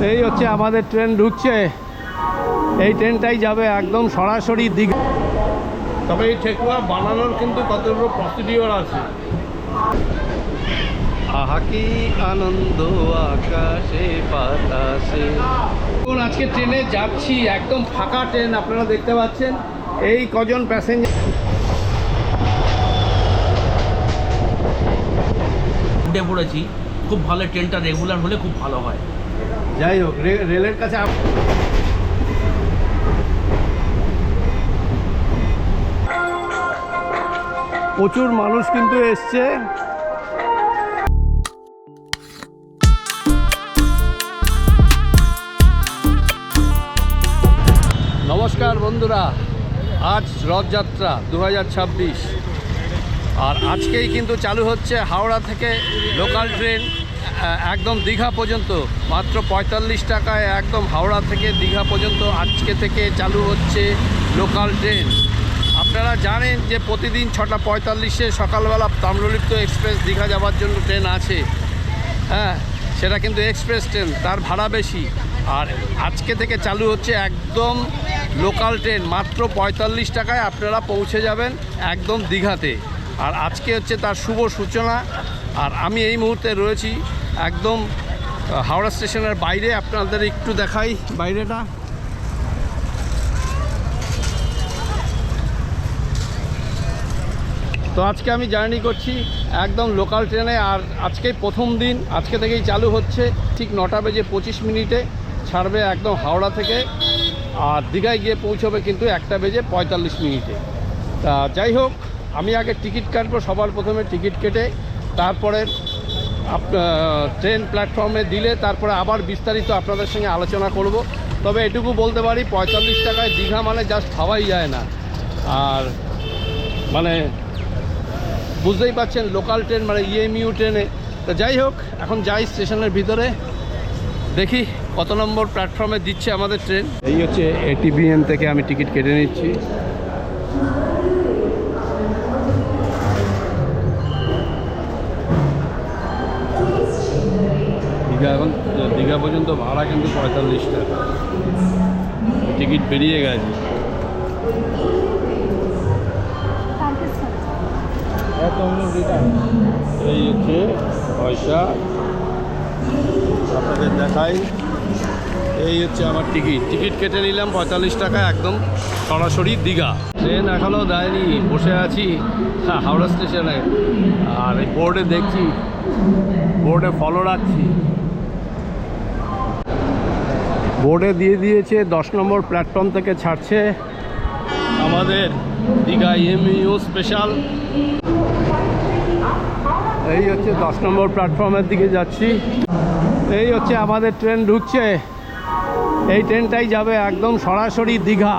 এই হচ্ছে আমাদের ট্রেন ঢুকছে। এই ট্রেনটাই যাবে একদম সরাসরি দীঘা। তবে এই ঠেকুয়া বানানোর কিন্তু কতগুলো প্রসিডিওর আছে। আহা কি আনন্দ আকাশে বাতাসে। আজকে ট্রেনে যাচ্ছি, একদম ফাঁকা ট্রেন, আপনারা দেখতে পাচ্ছেন। এই কজন প্যাসেঞ্জার উঠে পড়েছি। খুব ভালো, ট্রেনটা রেগুলার হলে খুব ভালো হয়। যাই হোক, রেলের কাছে প্রচুর মানুষ কিন্তু এসছে। নমস্কার বন্ধুরা, আজ রথযাত্রা 2026 আর আজকেই কিন্তু চালু হচ্ছে হাওড়া থেকে লোকাল ট্রেন একদম দীঘা পর্যন্ত। মাত্র 45 টাকায় একদম হাওড়া থেকে দীঘা পর্যন্ত আজকে থেকে চালু হচ্ছে লোকাল ট্রেন। আপনারা জানেন যে প্রতিদিন 6:45-এ সকালবেলা তাম্রলিপ্ত এক্সপ্রেস দীঘা যাওয়ার জন্য ট্রেন আছে। হ্যাঁ, সেটা কিন্তু এক্সপ্রেস ট্রেন, তার ভাড়া বেশি। আর আজকে থেকে চালু হচ্ছে একদম লোকাল ট্রেন, মাত্র 45 টাকায় আপনারা পৌঁছে যাবেন একদম দীঘাতে। আর আজকে হচ্ছে তার শুভ সূচনা। আর আমি এই মুহূর্তে রয়েছি একদম হাওড়া স্টেশনের বাইরে। আপনাদের একটু দেখাই বাইরেটা। তো আজকে আমি জার্নি করছি একদম লোকাল ট্রেনে। আর আজকেই প্রথম দিন, আজকে থেকেই চালু হচ্ছে। ঠিক 9:25 ছাড়বে একদম হাওড়া থেকে, আর দীঘায় গিয়ে পৌঁছবে কিন্তু 1:45। তা যাই হোক, আমি আগে টিকিট কাটবো। সবার প্রথমে টিকিট কেটে তারপরে ট্রেন প্ল্যাটফর্মে দিলে তারপরে আবার বিস্তারিত আপনাদের সঙ্গে আলোচনা করব। তবে এটুকু বলতে পারি, 45 টাকায় দীঘা মানে জাস্ট ভাবাই যায় না। আর মানে বুঝতেই পারছেন, লোকাল ট্রেন মানে ইএমইউ ট্রেনে। তো যাই হোক, এখন যাই স্টেশনের ভিতরে, দেখি কত নম্বর প্ল্যাটফর্মে দিচ্ছে আমাদের ট্রেন। এই হচ্ছে এটিবিএন থেকে আমি টিকিট কেটে নিচ্ছি। এখন দীঘা পর্যন্ত ভাড়া কিন্তু 45 টাকা। টিকিট বেরিয়ে গেছে। এই হচ্ছে পয়সা, আপনাদের দেখাই। এই হচ্ছে আমার টিকিট কেটে নিলাম 45 টাকা, একদম সরাসরি দীঘা। ট্রেন এখনও দেয়নি, বসে আছি হাওড়া স্টেশনে। আর এই বোর্ডে দেখছি, বোর্ডে ফলো রাখছি। বোর্ডে দিয়ে দিয়েছে 10 নম্বর প্ল্যাটফর্ম থেকে ছাড়ছে আমাদের দীঘা ইএমইউ স্পেশাল। এই হচ্ছে 10 নম্বর প্ল্যাটফর্মের দিকে যাচ্ছি। এই হচ্ছে আমাদের ট্রেন ঢুকছে। এই ট্রেনটাই যাবে একদম সরাসরি দীঘা।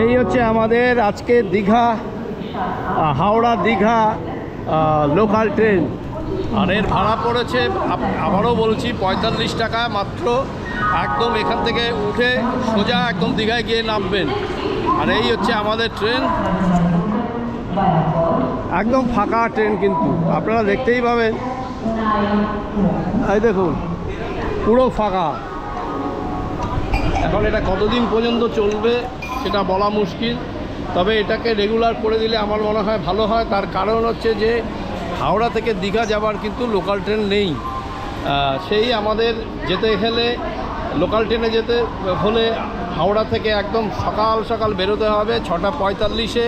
এই হচ্ছে আমাদের আজকে দীঘা হাওড়া দীঘা লোকাল ট্রেন। আর এর ভাড়া পড়েছে, আবারও বলছি, 45 টাকা মাত্র। একদম এখান থেকে উঠে সোজা একদম দীঘায় গিয়ে নামবেন। আর এই হচ্ছে আমাদের ট্রেন, একদম ফাঁকা ট্রেন, কিন্তু আপনারা দেখতেই পাবেন। এই দেখুন, পুরো ফাঁকা। এখন এটা কতদিন পর্যন্ত চলবে সেটা বলা মুশকিল। তবে এটাকে রেগুলার করে দিলে আমার মনে হয় ভালো হয়। তার কারণ হচ্ছে যে হাওড়া থেকে দীঘা যাবার কিন্তু লোকাল ট্রেন নেই। সেই আমাদের যেতে গেলে, লোকাল ট্রেনে যেতে হলে হাওড়া থেকে একদম সকাল সকাল বেরোতে হবে। 6:45-এ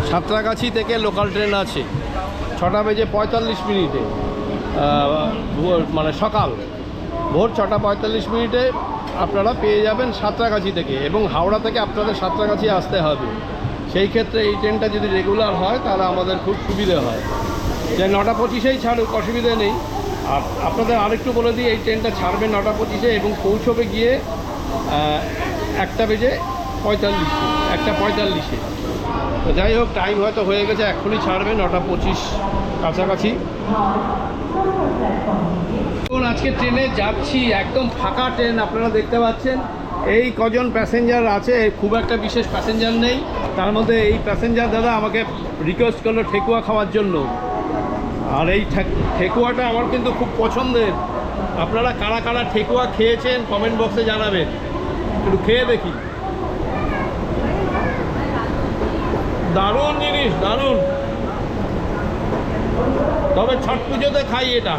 সাঁতরাগাছি থেকে লোকাল ট্রেন আছে। 6:45 মানে সকাল ভোর 6:45 আপনারা পেয়ে যাবেন সাঁতরাগাছি থেকে। এবং হাওড়া থেকে আপনাদের সাঁতরাগাছি আসতে হবে। সেই ক্ষেত্রে এই ট্রেনটা যদি রেগুলার হয় তাহলে আমাদের খুব সুবিধে হয়। যে 9:25-এই ছাড়ুক, অসুবিধে নেই। আর আপনাদের আরেকটু বলে দিই, এই ট্রেনটা ছাড়বে 9:25-এ এবং পৌঁছবে গিয়ে 1:45। তো যাই হোক, টাইম হয়তো হয়ে গেছে, এখনই ছাড়বে 9:25 কাছাকাছি। আজকে ট্রেনে যাচ্ছি, একদম ফাঁকা ট্রেন, আপনারা দেখতে পাচ্ছেন। এই কজন প্যাসেঞ্জার আছে, খুব একটা বিশেষ প্যাসেঞ্জার নেই। তার মধ্যে এই প্যাসেঞ্জার দাদা আমাকে রিকোয়েস্ট করলো ঠেকুয়া খাওয়ার জন্য। আর এই ঠেকুয়াটা আমার কিন্তু খুব পছন্দের। আপনারা কারা কারা ঠেকুয়া খেয়েছেন কমেন্ট বক্সে জানাবেন, একটু খেয়ে দেখি। দারুণ জিনিস, দারুণ। তবে ছট পুজোতে খাই এটা।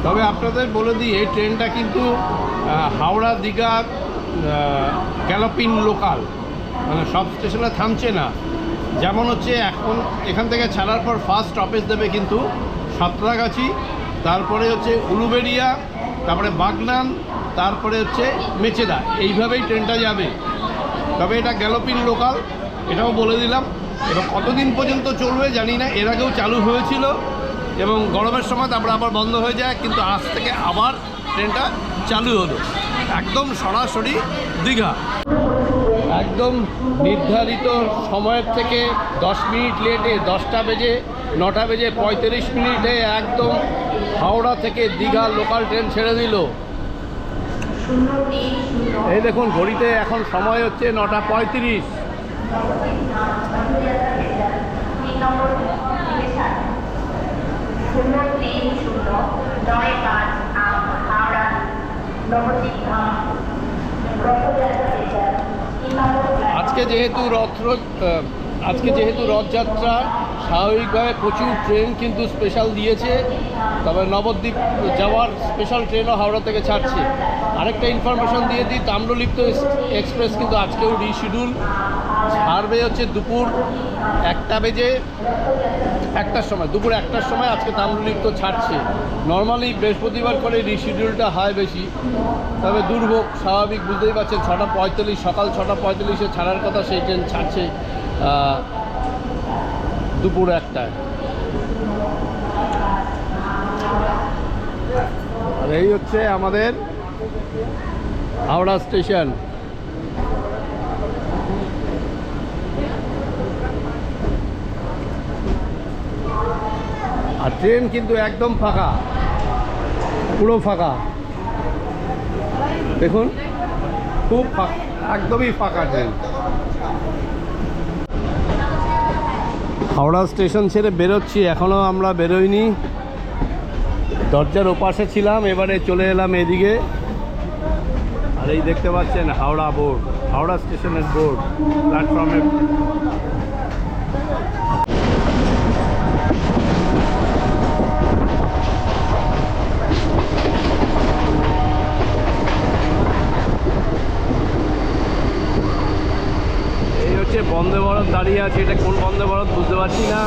তবে আপনাদের বলে দিই, এই ট্রেনটা কিন্তু হাওড়া দীঘা গ্যালোপিন লোকাল, মানে সব স্টেশনে থামছে না। যেমন হচ্ছে এখন এখান থেকে ছাড়ার পর ফার্স্ট স্টপেজ দেবে কিন্তু সাঁতরাগাছি, তারপরে হচ্ছে উলুবেড়িয়া, তারপরে বাগনান, তারপরে হচ্ছে মেচেদা, এইভাবেই ট্রেনটা যাবে। তবে এটা গ্যালোপিন লোকাল, এটাও বলে দিলাম। এবার কতদিন পর্যন্ত চলবে জানি না, এর আগেও চালু হয়েছিল এবং গরমের সময় তারপরে আবার বন্ধ হয়ে যায়, কিন্তু আজ থেকে আবার ট্রেনটা চালু হলো, একদম সরাসরি দীঘা। একদম নির্ধারিত সময়ের থেকে 10 মিনিট লেটে 10টা বেজে 9টা বেজে 45 মিনিটে একদম হাওড়া থেকে দীঘা লোকাল ট্রেন ছেড়ে দিল। এই দেখুন ঘড়িতে এখন সময় হচ্ছে 9টা 35। আজকে যেহেতু রথযাত্রা, স্বাভাবিকভাবে প্রচুর ট্রেন কিন্তু স্পেশাল দিয়েছে। তবে নবদ্বীপ যাওয়ার স্পেশাল ট্রেনও হাওড়া থেকে ছাড়ছে। আরেকটা ইনফরমেশন দিয়ে দিই, তাম্রলিপ্ত এক্সপ্রেস কিন্তু আজকেও রিশিডিউল ছাড়বে হচ্ছে দুপুর 1টার সময়, দুপুর 1টার সময় আজকে তাম্রলিপ্ত ছাড়ছে। নর্মালি বৃহস্পতিবার করে রিশিডিউলটা হয় বেশি, তবে দুর্ভোগ স্বাভাবিক, বুঝতেই পারছেন। 6টা 45, সকাল 6টা 45-এ ছাড়ার কথা, সেই ট্রেন ছাড়ছে দুপুর 1টায়। আর এই হচ্ছে আমাদের হাওড়া স্টেশন। আর ট্রেন কিন্তু একদম ফাঁকা, পুরো ফাঁকা। দেখুন খুব ফাঁকা, একদমই ফাঁকা ট্রেন। হাওড়া স্টেশন ছেড়ে বেরোচ্ছি, এখনও আমরা বেরোইনি। দরজার ওপাশে ছিলাম, এবারে চলে এলাম এদিকে। আর এই দেখতে পাচ্ছেন হাওড়া বোর্ড, হাওড়া স্টেশনের বোর্ড প্ল্যাটফর্মে। এই হচ্ছে বন্দে ভারত দাঁড়িয়ে আছে, এটা কোন বন্দে ভারত বুঝতে পারছি না।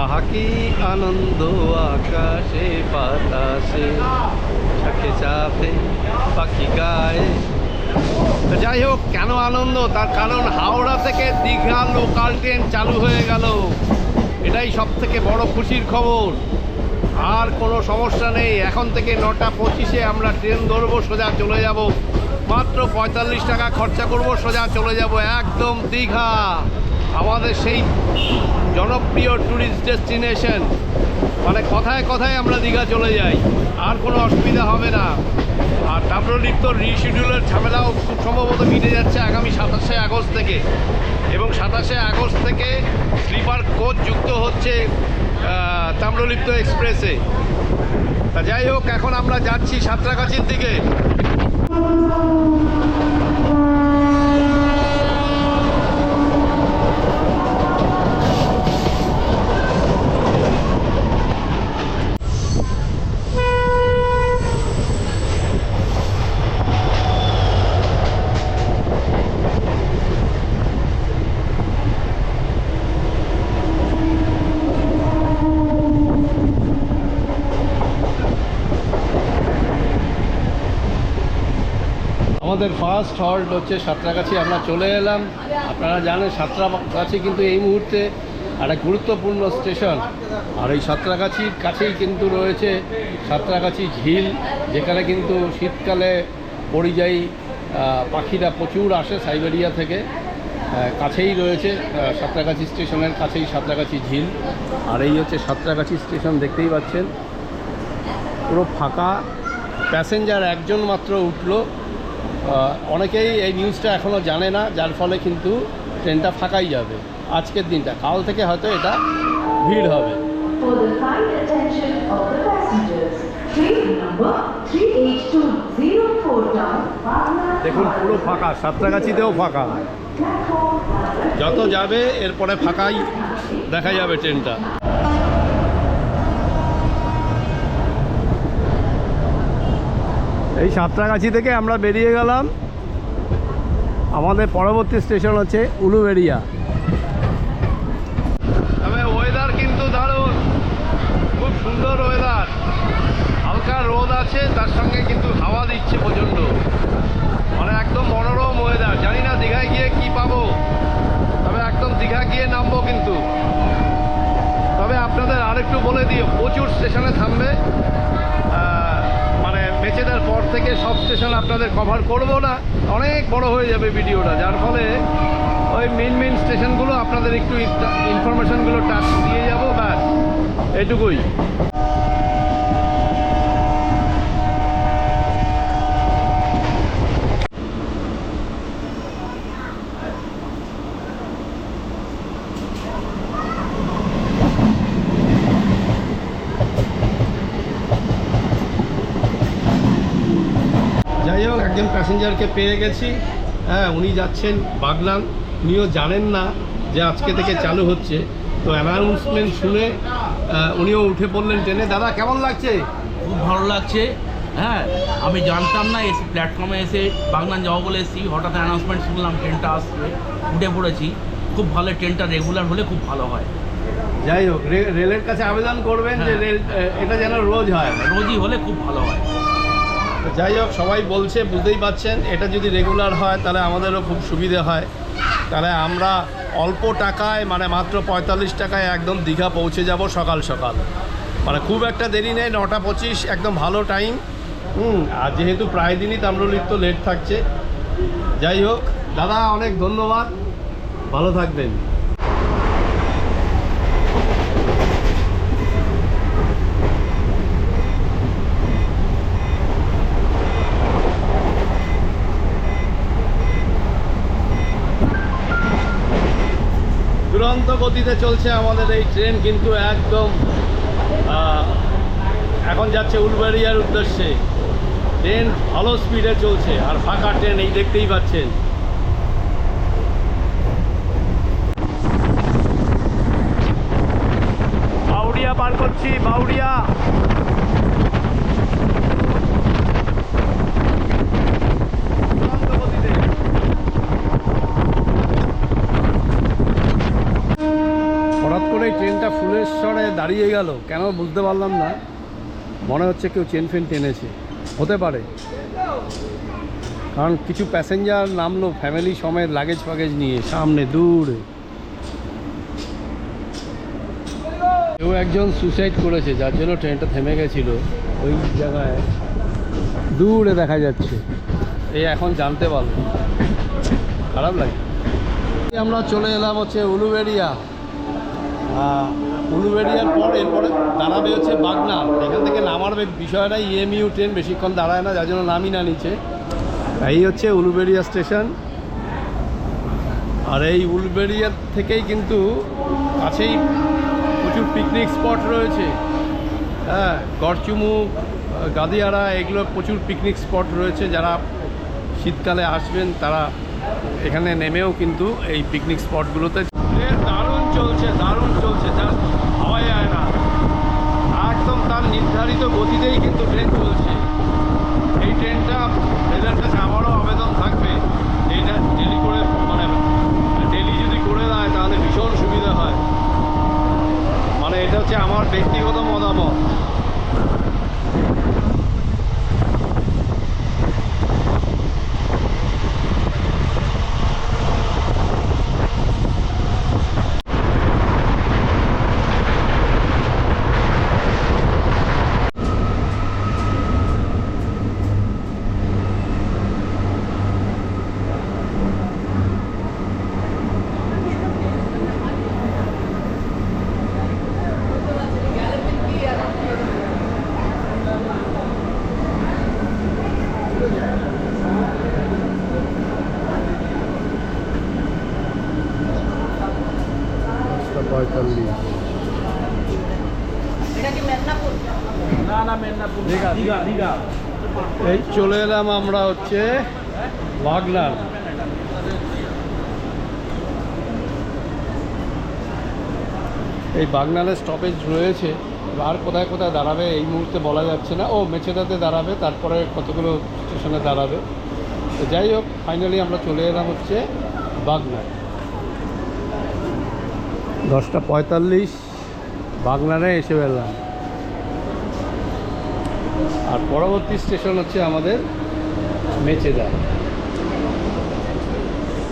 আহা কি আনন্দ আকাশে বাতাসে, চাকে চাপে পাখি গায়ে। তো যাই হোক, কেন আনন্দ, তার কারণ হাওড়া থেকে দীঘা লোকাল ট্রেন চালু হয়ে গেল। এটাই সব থেকে বড় খুশির খবর। আর কোনো সমস্যা নেই, এখন থেকে 9টা 25-এ আমরা ট্রেন ধরবো, সোজা চলে যাব। মাত্র 45 টাকা খরচা করব, সোজা চলে যাব একদম দীঘা, আমাদের সেই জনপ্রিয় ট্যুরিস্ট ডেস্টিনেশন। মানে কথায় কথায় আমরা দীঘা চলে যাই, আর কোনো অসুবিধা হবে না। আর তাম্রলিপ্ত রিশিডিউলের ঝামেলাও খুব সম্ভবত মিটে যাচ্ছে আগামী 27শে আগস্ট থেকে, এবং 27শে আগস্ট থেকে স্লিপার কোচ যুক্ত হচ্ছে তাম্রলিপ্ত এক্সপ্রেসে। তা যাই হোক, এখন আমরা যাচ্ছি সাঁতরাগাছির দিকে। আমাদের ফার্স্ট হল্ট হচ্ছে সাঁতরাগাছি, আমরা চলে এলাম। আপনারা জানেন সাঁতরাগাছি কিন্তু এই মুহূর্তে একটা গুরুত্বপূর্ণ স্টেশন। আর এই সাঁতরাগাছির কাছেই কিন্তু রয়েছে সাঁতরাগাছি ঝিল, যেখানে কিন্তু শীতকালে পরিযায়ী পাখিরা প্রচুর আসে সাইবেরিয়া থেকে। কাছেই রয়েছে সাঁতরাগাছি স্টেশনের কাছেই সাঁতরাগাছি ঝিল। আর এই হচ্ছে সাঁতরাগাছি স্টেশন, দেখতেই পাচ্ছেন। পুরো ফাঁকা, প্যাসেঞ্জার একজন মাত্র উঠলো। অনেকেই এই নিউজটা এখনও জানে না, যার ফলে কিন্তু ট্রেনটা ফাঁকাই যাবে আজকের দিনটা। কাল থেকে হয়তো এটা ভিড় হবে। For the kind attention of the passengers, train number 38204 down, দেখুন পুরো ফাঁকা, সাঁতরাগাছিতেও ফাঁকা, যত যাবে এরপরে ফাঁকাই দেখা যাবে ট্রেনটা। এই সাঁতরাগাছি থেকে আমরা বেরিয়ে গেলাম, আমাদের পরবর্তী স্টেশন হচ্ছে উলুবেড়িয়া। তবে ওয়েদার কিন্তু দারুণ, খুব সুন্দর ওয়েদার, হালকা রোদ আছে, তার সঙ্গে কিন্তু হাওয়া দিচ্ছে প্রচণ্ড, মানে একদম মনোরম ওয়েদার। জানি না দীঘায় গিয়ে কি পাবো, তবে একদম দীঘা গিয়ে নামবো কিন্তু। তবে আপনাদের আরেকটু বলে দিও, প্রচুর স্টেশনে থামবে, মানে মেচেদার পর থেকে সব স্টেশন আপনাদের কভার করব না, অনেক বড় হয়ে যাবে ভিডিওটা, যার ফলে ওই মেন স্টেশনগুলো আপনাদের একটু ইনফরমেশনগুলো টাচ দিয়ে যাবো, ব্যাস এটুকুই। যাই হোক, একজন প্যাসেঞ্জারকে পেয়ে গেছি। হ্যাঁ, উনি যাচ্ছেন বাগনান, উনিও জানেন না যে আজকে থেকে চালু হচ্ছে, তো অ্যানাউন্সমেন্ট শুনে উনিও উঠে পড়লেন ট্রেনে। দাদা কেমন লাগছে? খুব ভালো লাগছে। হ্যাঁ, আমি জানতাম না, এসে প্ল্যাটফর্মে এসে বাগনান যাবো বলে এসেছি, হঠাৎ অ্যানাউন্সমেন্ট শুনলাম ট্রেনটা আসবে, উঠে পড়েছি। খুব ভালো, ট্রেনটা রেগুলার হলে খুব ভালো হয়। যাই হোক, রেলের কাছে আবেদন করবেন যে রেল এটা যেন রোজ হয়, রোজই হলে খুব ভালো হয়। যাই হোক, সবাই বলছে, বুঝতেই পারছেন, এটা যদি রেগুলার হয় তাহলে আমাদেরও খুব সুবিধে হয়। তাহলে আমরা অল্প টাকায়, মানে মাত্র 45 টাকায় একদম দীঘা পৌঁছে যাব সকাল সকাল, মানে খুব একটা দেরি নেই, 9:25 একদম ভালো টাইম। আর যেহেতু প্রায় দিনই তাম্রলিপ্ত লেট থাকছে। যাই হোক দাদা, অনেক ধন্যবাদ, ভালো থাকবেন। দুরন্ত গতিতে চলছে আমাদের এই ট্রেন, কিন্তু একদম এখন যাচ্ছে উলুবেড়িয়ার উদ্দেশ্যে। ট্রেন ভালো স্পিডে চলছে, আর ফাঁকা ট্রেন, এই দেখতেই পাচ্ছেন। বাউড়িয়া পার করছি, বাউড়িয়া। হঠাৎ করে ট্রেনটা ফুলেশ্বরে দাঁড়িয়ে গেল কেন বুঝতে পারলাম না, মনে হচ্ছে কেউ চেন ফেন টেনেছে, হতে পারে, কারণ কিছু প্যাসেঞ্জার নামলো ফ্যামিলি সমেত লাগেজ ফাগেজ নিয়ে সামনে দূরে। কেউ একজন সুসাইড করেছে, যার জন্য ট্রেনটা থেমে গেছিলো ওই জায়গায়, দূরে দেখা যাচ্ছে, এই এখন জানতে পারলো, খারাপ লাগে। আমরা চলে এলাম হচ্ছে উলুবেড়িয়া। উলুবেড়িয়ার পর এরপরে দাঁড়াবে হচ্ছে বাগনান। এখান থেকে নামার বিষয়টা, ইএমইউ ট্রেন বেশিক্ষণ দাঁড়ায় না, যার জন্য নামই না নিচে। এই হচ্ছে উলুবেড়িয়া স্টেশন। আর এই উলুবেড়িয়া থেকেই কিন্তু কাছেই প্রচুর পিকনিক স্পট রয়েছে। হ্যাঁ, গড়চুমু, গাদিয়ারা, এগুলো প্রচুর পিকনিক স্পট রয়েছে। যারা শীতকালে আসবেন তারা এখানে নেমেও কিন্তু এই পিকনিক স্পটগুলোতে। দারুণ চলছে, দারুণ চলছে, জাস্ট ভাবা যায় না, একদম তার নির্ধারিত গতিতেই কিন্তু ট্রেন চলছে। এই ট্রেনটা রেলের কাছে আমারও আবেদন থাকবে, এইটা ডেলি করে, মানে ডেলি যদি করে দেয় তাহলে ভীষণ সুবিধা হয়। মানে এটা হচ্ছে আমার ব্যক্তিগত মতামত। 45। না না মেদিনীপুর দীঘা, দীঘা দীঘা এই চলে এলাম আমরা হচ্ছে বাগনান। এই বাগনানের স্টপেজ রয়েছে, আর কোথায় কোথায় দাঁড়াবে এই মুহূর্তে বলা যাচ্ছে না। ও মেছেদাতে দাঁড়াবে, তারপরে কতগুলো স্টেশনে দাঁড়াবে। তো যাই হোক, ফাইনালি আমরা চলে এলাম হচ্ছে বাগনান। 10:45 বাগনানে এসে পেলাম। আর পরবর্তী স্টেশন হচ্ছে আমাদের মেচেদা।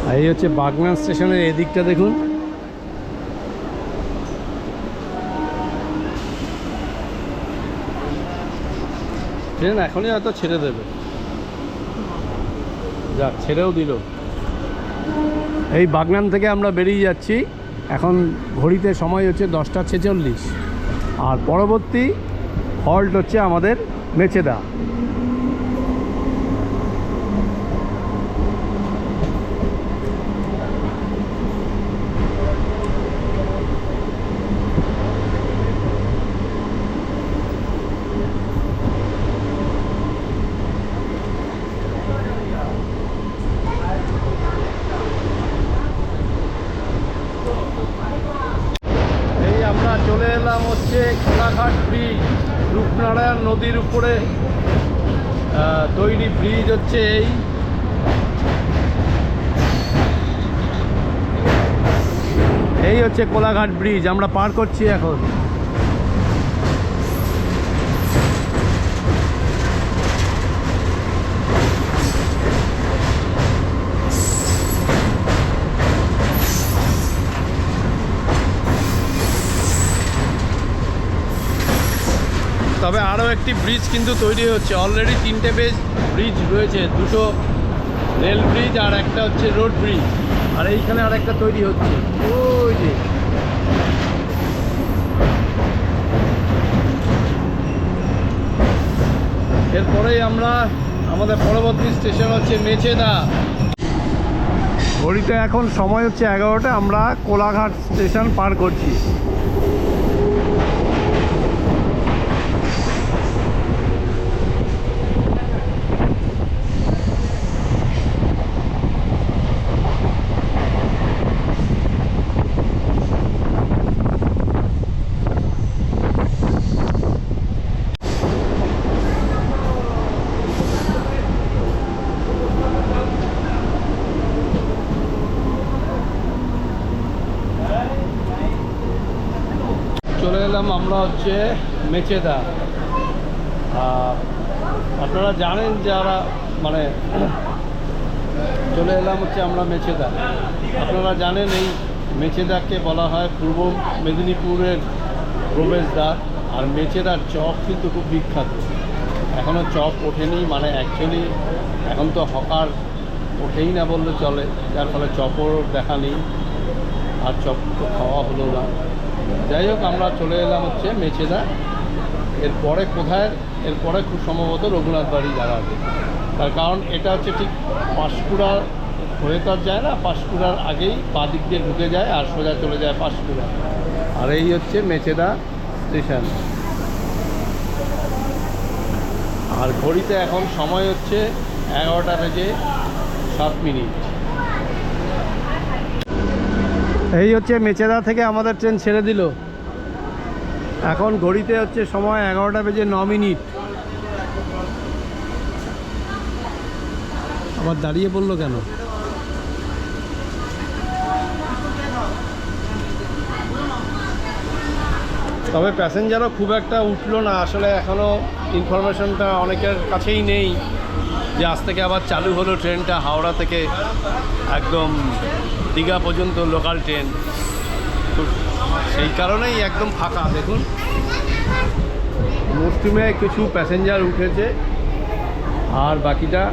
আর এই হচ্ছে বাগনান স্টেশনের এদিকটা দেখুন। ট্রেন এখনই হয়তো ছেড়ে দেবে, যাক ছেড়েও দিল। এই বাগনান থেকে আমরা বেরিয়ে যাচ্ছি। এখন ঘড়িতে সময় হচ্ছে 10:46 আর পরবর্তী হল্ট হচ্ছে আমাদের মেচেদা। এই আমরা চলে এলাম হচ্ছে কোলাঘাট ব্রিজ। রূপনারায়ণ নদীর উপরে তৈরি ব্রিজ হচ্ছে এই হচ্ছে কোলাঘাট ব্রিজ। আমরা পার করছি এখন। তবে আরও একটি ব্রিজ কিন্তু তৈরি হচ্ছে। অলরেডি 3টে ব্রিজ রয়েছে, 2টো রেল ব্রিজ আর একটা হচ্ছে রোড ব্রিজ। আর এইখানে আর একটা তৈরি হচ্ছে, ওই যে। এরপরেই আমরা আমাদের পরবর্তী স্টেশন হচ্ছে মেচেদা। ঘড়িতে এখন সময় হচ্ছে 11টা। আমরা কোলাঘাট স্টেশন পার করছি। চলে এলাম আমরা হচ্ছে মেচেদা। আপনারা জানেন যারা মানে চলে এলাম হচ্ছে আমরা মেচেদা। আপনারা জানেন এই মেচেদাকে বলা হয় পূর্ব মেদিনীপুরের প্রবেশদ্বার। আর মেচেদার চপ কিন্তু খুব বিখ্যাত। এখনও চপ ওঠেনি, মানে অ্যাকচুয়ালি এখন তো হকার ওঠেই না বললে চলে, যার ফলে চপও দেখা নেই আর চপ তো খাওয়া হলো না। যাই হোক, আমরা চলে এলাম হচ্ছে মেচেদা। এরপরে কোথায়? এরপরে খুব সম্ভবত রঘুনাথ বাড়ি দাঁড়াবে। তার কারণ এটা হচ্ছে ঠিক পাঁশকুড়া হয়ে তো আর যায় না, পাঁশকুড়ার আগেই বাঁ দিক দিয়ে ঢুকে যায় আর সোজা চলে যায় পাঁশকুড়া। আর এই হচ্ছে মেচেদা স্টেশন। আর ঘড়িতে এখন সময় হচ্ছে 11:07। এই হচ্ছে মেচেদা থেকে আমাদের ট্রেন ছেড়ে দিল। এখন ঘড়িতে হচ্ছে সময় 11:09। আবার দাঁড়িয়ে পড়লো কেন? তবে প্যাসেঞ্জারও খুব একটা উঠলো না। আসলে এখনও ইনফরমেশনটা অনেকের কাছেই নেই যে আজ থেকে আবার চালু হলো ট্রেনটা। হাওড়া থেকে একদম দীঘা পর্যন্ত লোকাল ট্রেন, তো সেই কারণেই একদম ফাঁকা। দেখুন, মৌসুমে কিছু প্যাসেঞ্জার উঠেছে আর বাকিটা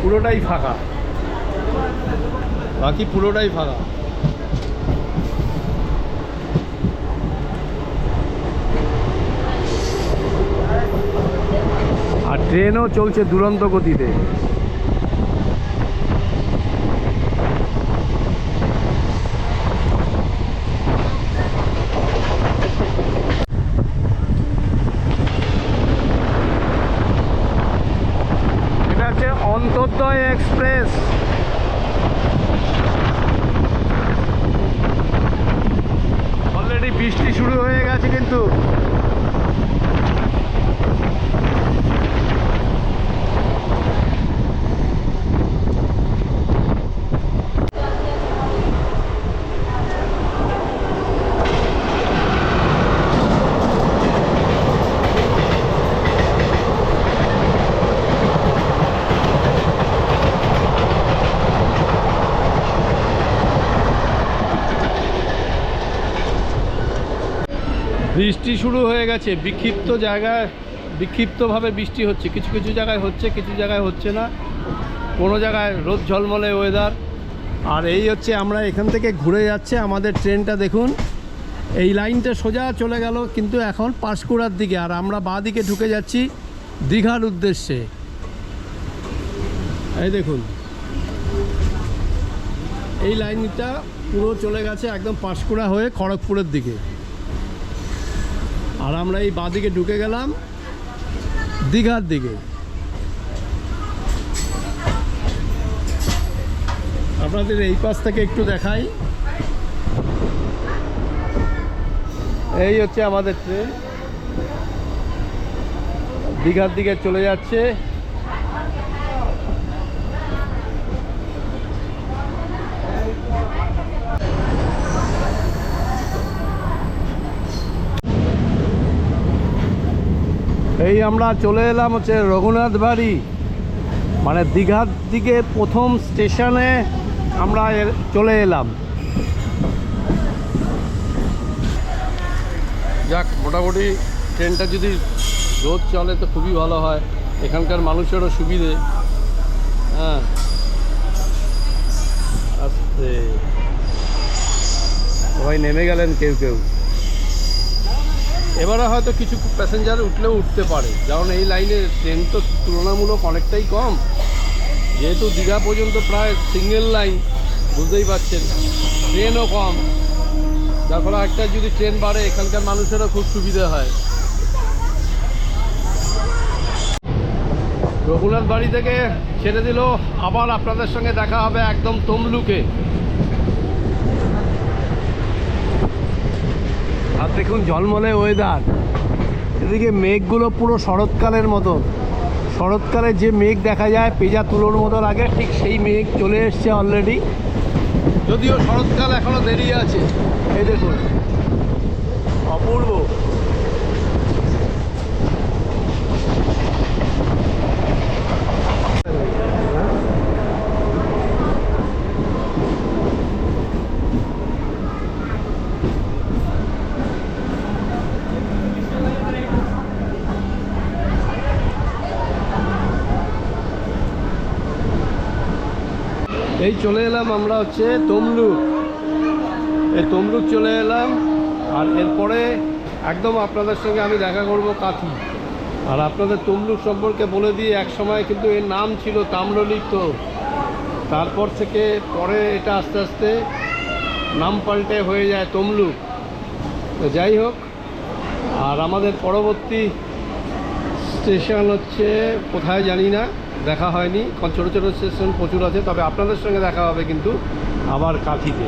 পুরোটাই ফাঁকা। আর ট্রেনও চলছে দুরন্ত গতিতে। অন্তর্দয় এক্সপ্রেস। অলরেডি বৃষ্টি শুরু হয়ে গেছে কিন্তু। বৃষ্টি শুরু হয়ে গেছে, বিক্ষিপ্তভাবে বৃষ্টি হচ্ছে। কিছু কিছু জায়গায় হচ্ছে, কিছু জায়গায় হচ্ছে না। কোনো জায়গায় রোদ ঝলমলে ওয়েদার। আর এই হচ্ছে আমরা এখান থেকে ঘুরে যাচ্ছে আমাদের ট্রেনটা। দেখুন এই লাইনটা সোজা চলে গেল কিন্তু এখন পাঁশকুড়ার দিকে, আর আমরা বাঁ দিকে ঢুকে যাচ্ছি দীঘার উদ্দেশ্যে। এই দেখুন এই লাইনটা পুরো চলে গেছে একদম পাঁশকুড়া হয়ে খড়গপুরের দিকে, আর আমরা এই বাঁ দিকে ঢুকে গেলাম দীঘার দিকে। আপনাদের এই পাশ থেকে একটু দেখাই। এই হচ্ছে আমাদের ট্রেন দীঘার দিকে চলে যাচ্ছে। এই আমরা চলে এলাম হচ্ছে রঘুনাথ বাড়ি, মানে দীঘার দিকে প্রথম স্টেশনে আমরা চলে এলাম। যাক, মোটামুটি ট্রেনটা যদি রোজ চলে তো খুবই ভালো হয়, এখানকার মানুষেরও সুবিধে। হ্যাঁ, আস্তে সবাই নেমে গেলেন কেউ কেউ। এবারে হয়তো কিছু প্যাসেঞ্জার উঠলেও উঠতে পারে, কারণ এই লাইনে ট্রেন তো তুলনামূলক অনেকটাই কম। যেহেতু দীঘা পর্যন্ত প্রায় সিঙ্গেল লাইন, বুঝতেই পারছেন, ট্রেনও কম, যার ফলে একটা যদি ট্রেন বাড়ে এখানকার মানুষেরও খুব সুবিধা হয়। রঘুনাথ বাড়ি থেকে ছেড়ে দিল, আবার আপনাদের সঙ্গে দেখা হবে একদম তমলুকে। আর দেখুন ঝলমলে ওয়েদার, এদিকে মেঘগুলো পুরো শরৎকালের মতো। শরৎকালে যে মেঘ দেখা যায় পেঁজা তুলোর মতো লাগে, ঠিক সেই মেঘ চলে এসছে অলরেডি, যদিও শরৎকাল এখনো দেরি আছে। এই দেখুন অপূর্ব। এই চলে এলাম আমরা হচ্ছে তমলুক। এই তমলুক চলে এলাম, আর এরপরে একদম আপনাদের সঙ্গে আমি দেখা করব কাথি। আর আপনাদের তমলুক সম্পর্কে বলে দিয়ে, এক সময় কিন্তু এর নাম ছিল তাম্রলিপ্ত, তারপর থেকে পরে এটা আস্তে আস্তে নাম পাল্টে হয়ে যায় তমলুক। তো যাই হোক, আর আমাদের পরবর্তী স্টেশন হচ্ছে কোথায় জানি না, দেখা হয়নি, কারণ ছোটো ছোটো স্টেশন প্রচুর আছে। তবে আপনাদের সঙ্গে দেখা হবে কিন্তু আবার কাঁথিতে।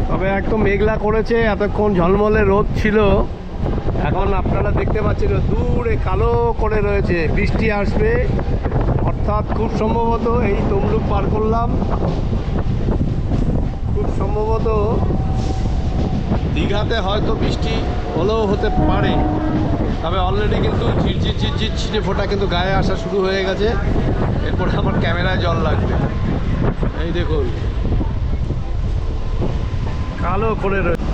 তবে একদম মেঘলা করেছে, এতক্ষণ ঝলমলে রোদ ছিল, এখন আপনারা দেখতে পাচ্ছেন দূরে কালো করে রয়েছে, বৃষ্টি আসবে। অর্থাৎ খুব সম্ভবত এই তমলুক পার করলাম, খুব সম্ভবত দীঘাতে হয়তো বৃষ্টি হলেও হতে পারে। তবে অলরেডি কিন্তু ঝিরঝির ঝিরঝির ছিটে ফোঁটা কিন্তু গায়ে আসা শুরু হয়ে গেছে। এরপরে আমার ক্যামেরায় জল লাগবে। এই দেখুন কালো করে রয়েছে।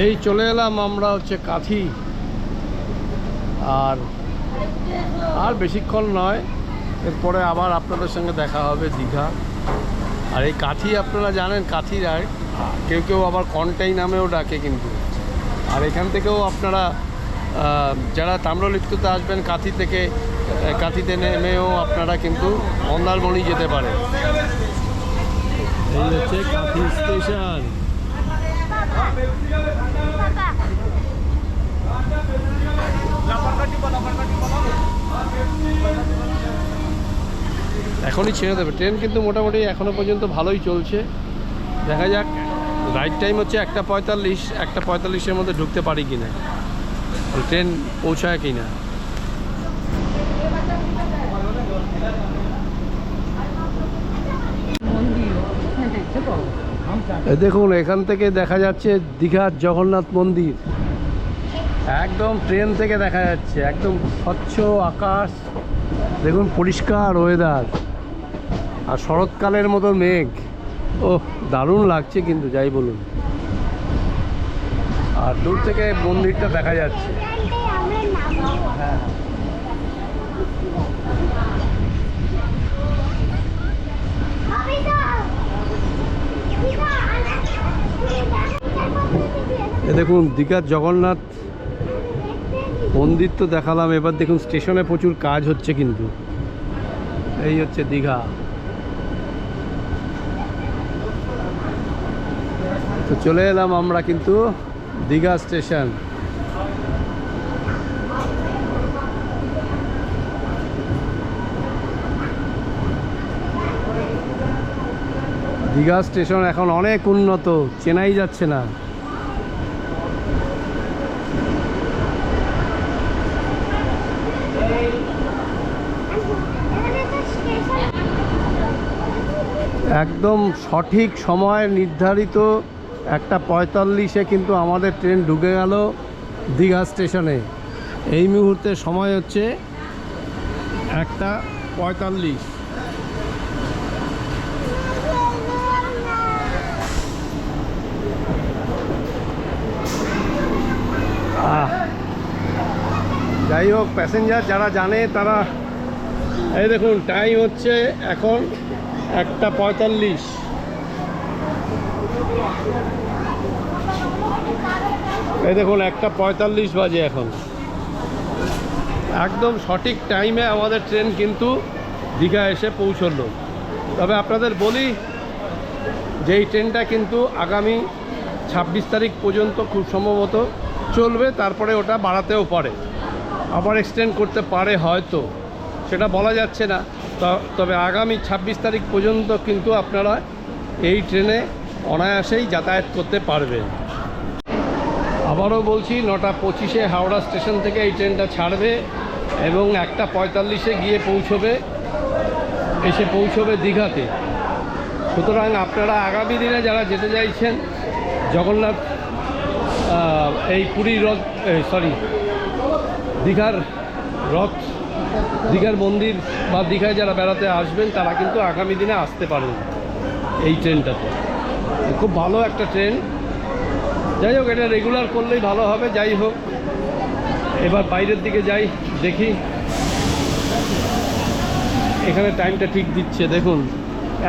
এই চলে এলাম আমরা হচ্ছে কাঁথি, আর বেশিক্ষণ নয়, এরপরে আবার আপনাদের সঙ্গে দেখা হবে দীঘা। আর এই কাঠি আপনারা জানেন, কাঠি রায় কেউ কেউ আবার কন্টাই নামেও ডাকে কিন্তু। আর এখান থেকেও আপনারা যারা তাম্রলিপ্ততে আসবেন কাঁথি থেকে, কাঁথিতে নেমেও আপনারা কিন্তু মন্দারমণি যেতে পারেন। এই হচ্ছে কাঁথি স্টেশন। এখনই ছেড়ে দেবে ট্রেন, কিন্তু মোটামুটি এখনও পর্যন্ত ভালোই চলছে। দেখা যাক, রাইট টাইম হচ্ছে 1:45, 1:45-এর মধ্যে ঢুকতে পারি কি না, ট্রেন পৌঁছায় কি না। দেখুন এখান থেকে দেখা যাচ্ছে দীঘার জগন্নাথ মন্দির, একদম ট্রেন থেকে দেখা যাচ্ছে, একদম স্বচ্ছ আকাশ, দেখুন পরিষ্কার ওয়েদার আর শরৎকালের মতো মেঘ। ওহ, দারুণ লাগছে কিন্তু, যাই বলুন। আর দূর থেকে মন্দিরটা দেখা যাচ্ছে। হ্যাঁ, এ দেখুন দীঘার জগন্নাথ মন্দির তো দেখালাম, এবার দেখুন স্টেশনে প্রচুর কাজ হচ্ছে কিন্তু। এই হচ্ছে দীঘা। তো চলে এলাম আমরা কিন্তু দীঘা স্টেশন। দীঘা স্টেশন এখন অনেক উন্নত, চেনাই যাচ্ছে না। একদম সঠিক সময় নির্ধারিত 1:45-এ কিন্তু আমাদের ট্রেন ঢুকে গেল দীঘা স্টেশনে। এই মুহূর্তে সময় হচ্ছে 1:45। যাই হোক, প্যাসেঞ্জার যারা জানে তারা, এই দেখুন টাইম হচ্ছে এখন 1:45। এই দেখুন 1:45 বাজে এখন। একদম সঠিক টাইমে আমাদের ট্রেন কিন্তু দীঘা এসে পৌঁছলো। তবে আপনাদের বলি যে এই ট্রেনটা কিন্তু আগামী 26 তারিখ পর্যন্ত খুব সম্ভবত চলবে, তারপরে ওটা বাড়াতেও পারে, আবার এক্সটেন্ড করতে পারে হয়তো, সেটা বলা যাচ্ছে না। তবে আগামী 26 তারিখ পর্যন্ত কিন্তু আপনারা এই ট্রেনে অনায়াসেই যাতায়াত করতে পারবেন। আবারও বলছি, 9:25-এ হাওড়া স্টেশন থেকে এই ট্রেনটা ছাড়বে এবং 1:45-এ গিয়ে এসে পৌঁছবে দীঘাতে। সুতরাং আপনারা আগামী দিনে যারা যেতে চাইছেন জগন্নাথ, এই পুরীর রথ, দীঘার মন্দির বা দীঘায় যারা বেড়াতে আসবেন তারা কিন্তু আগামী দিনে আসতে পারেন এই ট্রেনটাতে। খুব ভালো একটা ট্রেন। যাই হোক, এটা রেগুলার করলেই ভালো হবে। যাই হোক, এবার বাইরের দিকে যাই, দেখি এখানে টাইমটা ঠিক দিচ্ছে। দেখুন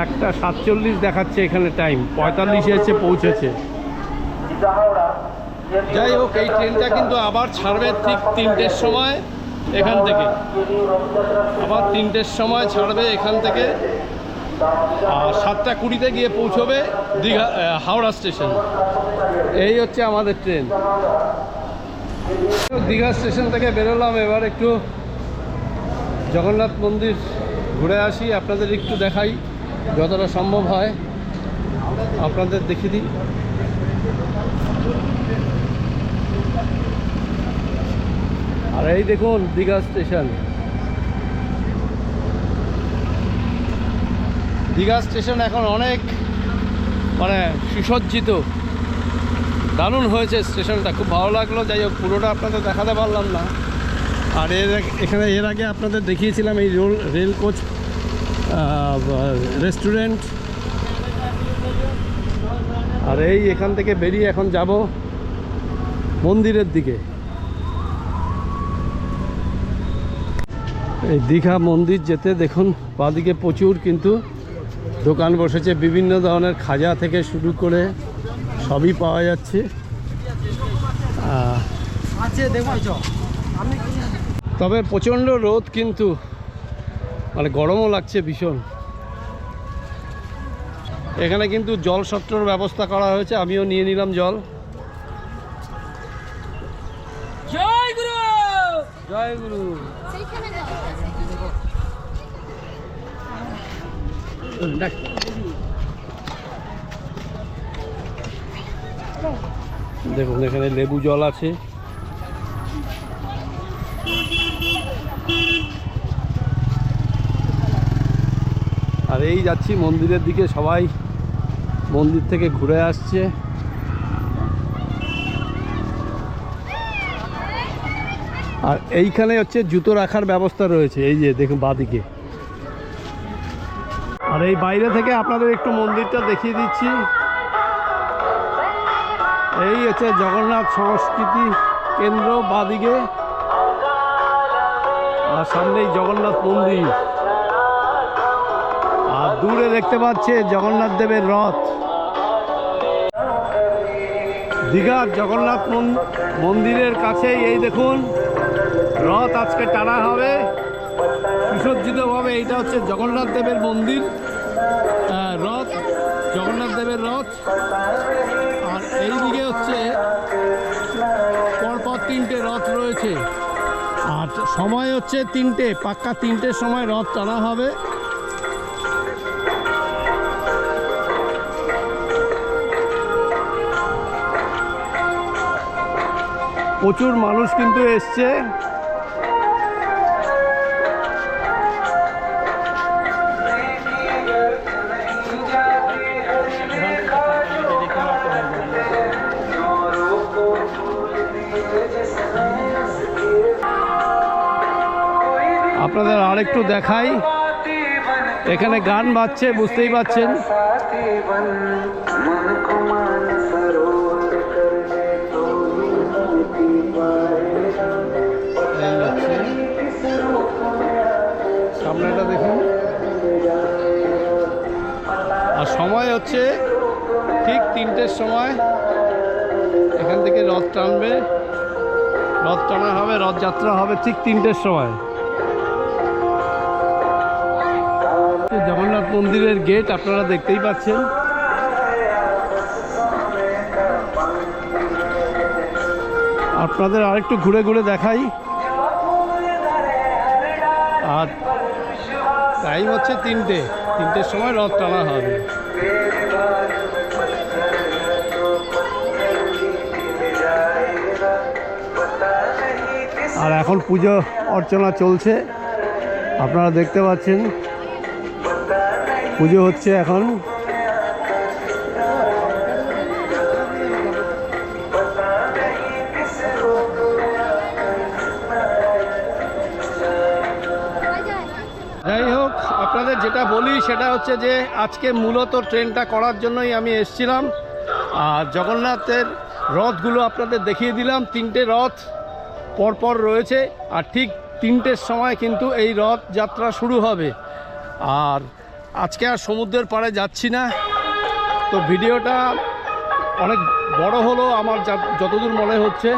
1:47 দেখাচ্ছে এখানে টাইম, 45-এ এসে পৌঁছেছে। যাই হোক, এই ট্রেনটা কিন্তু আবার ছাড়বে ঠিক 3টের সময় এখান থেকে, আবার 3টের সময় ছাড়বে এখান থেকে, আর 7:20-তে গিয়ে পৌঁছবে হাওড়া স্টেশন। এই হচ্ছে আমাদের ট্রেন। দীঘা স্টেশন থেকে বেরোলাম, এবার একটু জগন্নাথ মন্দির ঘুরে আসি, আপনাদের একটু দেখাই যতটা সম্ভব হয়, আপনাদের দেখিয়ে দিই। আর এই দেখুন দীঘা স্টেশন। দীঘা স্টেশন এখন অনেক সুসজ্জিত, দারুণ হয়েছে স্টেশনটা, খুব ভালো লাগলো। যাই হোক, পুরোটা আপনাদের দেখাতে পারলাম না। আর এর আগে আপনাদের দেখিয়েছিলাম এই রেল কোচ রেস্টুরেন্ট। আর এই এখান থেকে বেরিয়ে এখন যাব মন্দিরের দিকে। এই দীঘা মন্দির যেতে দেখুন বাঁদিকে প্রচুর কিন্তু দোকান বসেছে, বিভিন্ন ধরনের খাজা থেকে শুরু করে সবই পাওয়া যাচ্ছে। তবে প্রচণ্ড রোদ, কিন্তু মানে গরমও লাগছে ভীষণ। এখানে কিন্তু জল সত্রর ব্যবস্থা করা হয়েছে, আমিও নিয়ে নিলাম জল। জয় গুরু। জয় গুরু। দেখুন এখানে লেবু জল আছে। আর এই যাচ্ছি মন্দিরের দিকে, সবাই মন্দির থেকে ঘুরে আসছে। আর এইখানে হচ্ছে জুতো রাখার ব্যবস্থা রয়েছে, এই যে দেখুন বাঁদিকে। আর এই বাইরে থেকে আপনাদের একটু মন্দিরটা দেখিয়ে দিচ্ছি। এই হচ্ছে জগন্নাথ সংস্কৃতি কেন্দ্র বাঁদিকে, আর সামনেই জগন্নাথ মন্দির। আর দূরে দেখতে পাচ্ছে জগন্নাথ দেবের রথ। দীঘার জগন্নাথ মন্দিরের কাছেই এই দেখুন রথ আজকে টানা হবে সুসজ্জিতভাবে। এইটা হচ্ছে জগন্নাথ দেবের মন্দির, রথ, জগন্নাথ দেবের রথ। আর এই দিকে হচ্ছে পরপর 3টে রথ রয়েছে। আর সময় হচ্ছে 3টে, পাক্কা 3টের সময় রথ টানা হবে। প্রচুর মানুষ কিন্তু এসছে। আপনাদের আরেকটু দেখাই, এখানে গান বাজছে, বুঝতেই পাচ্ছেন। সামনেটা দেখুন। আর সময় হচ্ছে ঠিক 3টের সময় এখান থেকে রথ টানবে, রথ টানা হবে, রথযাত্রা হবে ঠিক 3টের সময়। জগন্নাথ মন্দিরের গেট আপনারা দেখতেই পাচ্ছেন। আপনাদের আরেকটু ঘুরে ঘুরে দেখাই। আর টাইম হচ্ছে 3টের সময় রথ টানা হবে। আর এখন পুজো অর্চনা চলছে, আপনারা দেখতে পাচ্ছেন পুজো হচ্ছে এখন। যাই হোক, আপনাদের যেটা বলি সেটা হচ্ছে যে আজকে মূলত ট্রেনটা করার জন্যই আমি এসেছিলাম। আর জগন্নাথের রথগুলো আপনাদের দেখিয়ে দিলাম। 3টে রথ পরপর রয়েছে, আর ঠিক 3টের সময় কিন্তু এই রথ যাত্রা শুরু হবে। আর আজকে আর সমুদ্রের পাড়ে যাচ্ছি না, তো ভিডিওটা অনেক বড় হলো আমার যতদূর মনে হচ্ছে।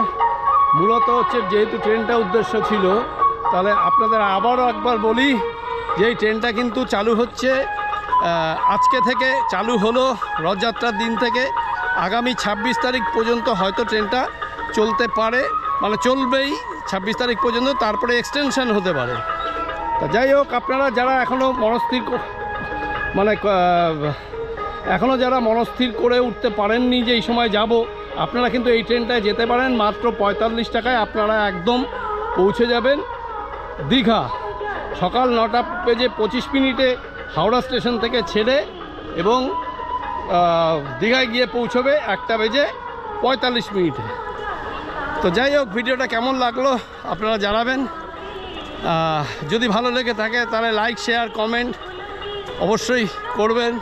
মূলত হচ্ছে যেহেতু ট্রেনটা উদ্দেশ্য ছিল, তাহলে আপনাদের আবারও একবার বলি যে এই ট্রেনটা কিন্তু চালু হচ্ছে আজকে থেকে, চালু হলো রথযাত্রার দিন থেকে। আগামী 26 তারিখ পর্যন্ত হয়তো ট্রেনটা চলতে পারে, মানে চলবেই 26 তারিখ পর্যন্ত, তারপরে এক্সটেনশন হতে পারে। তা যাই হোক, আপনারা যারা এখনও যারা মনস্থির করে উঠতে পারেননি যে এই সময় যাব, আপনারা কিন্তু এই ট্রেনটায় যেতে পারেন। মাত্র 45 টাকায় আপনারা একদম পৌঁছে যাবেন দীঘা। সকাল 9:25 হাওড়া স্টেশন থেকে ছেড়ে, এবং দীঘায় গিয়ে পৌঁছবে 1:45। তো যাই হোক, ভিডিওটা কেমন লাগলো আপনারা জানাবেন। যদি ভালো লেগে থাকে তাহলে লাইক, শেয়ার, কমেন্ট অবশ্যই করবেন।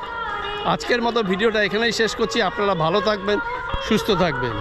আজকের মতো ভিডিওটা এখানেই শেষ করছি। আপনারা ভালো থাকবেন, সুস্থ থাকবেন।